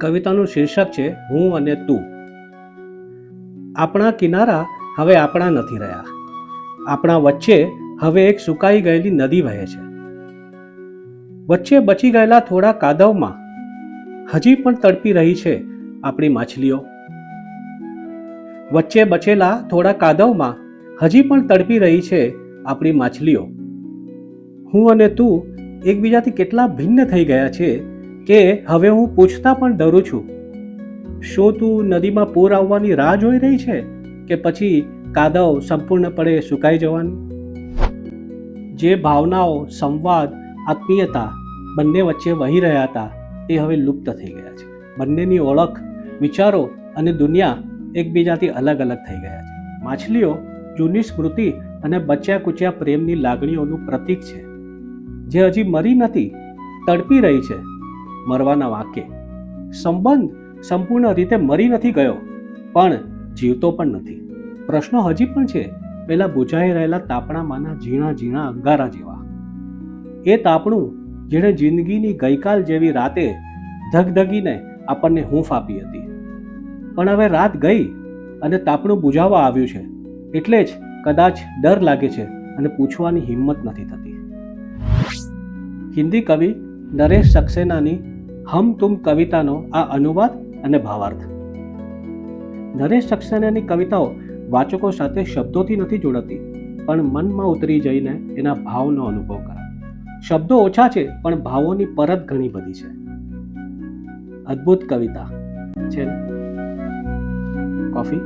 કવિતાનું શીર્ષક છે હું અને તું. આપણા કિનારા હવે આપણા નથી રહ્યા. આપણા વચ્ચે હવે એક સુકાઈ ગયેલી નદી વહે છે. વચ્ચે બચી ગયેલા થોડા કાદવમાં હજી પણ તડપી રહી છે આપણી માછલીઓ. વચ્ચે બચેલા થોડા કાદવમાં હજી પણ તડપી રહી છે આપણી માછલીઓ. હું અને તું એકબીજાથી કેટલા ભિન્ન થઈ ગયા છે કે હવે હું પૂછતા પણ ડરું છું. શું તું નદીમાં પૂર આવવાની રાહ જોઈ રહી છે કે પછી કાદવ સંપૂર્ણપણે સુકાઈ જવાની? જે ભાવનાઓ, સંવાદ, આત્મીયતા બંને વચ્ચે વહી રહ્યા હતા તે હવે લુપ્ત થઈ ગયા છે. બંનેની ઓળખ, વિચારો અને દુનિયા એકબીજાથી અલગ અલગ થઈ ગયા છે. માછલીઓ જૂની સ્મૃતિ અને બચ્યા કુચ્યા પ્રેમની લાગણીઓનું પ્રતીક છે, જે હજી મરી નથી, તડપી રહી છે મરવાના વાંકે. સંબંધ સંપૂર્ણ રીતે મરી નથી ગયો, પણ જીવતો પણ નથી. પ્રશ્નો હજી પણ છે, પેલા બુઝાઈ રહેલા તાપણામાંના ઝીણા ઝીણા અંગારા જેવા. એ તાપણું જેણે જિંદગીની ગઈકાલ જેવી રાતે ધગધગીને આપણને હૂંફ આપી હતી. પણ હવે રાત ગઈ અને તાપણું બુઝાવવા આવ્યું છે, એટલે જ કદાચ ડર લાગે છે અને પૂછવાની હિંમત નથી થતી. હિન્દી કવિ નરેશ સક્સેનાની હમ તુમ કવિતાનો આ અનુવાદ અને ભાવાર્થ. નરેશ સક્સેનાની કવિતાઓ વાચકો સાથે શબ્દોથી નથી જોડાતી, પણ મનમાં ઉતરી જઈને એના ભાવનો અનુભવ કરાવે. શબ્દો ઓછા છે, પણ ભાવોની પરત ઘણી બધી છે. અદ્ભુત કવિતા છે ને? કોફી?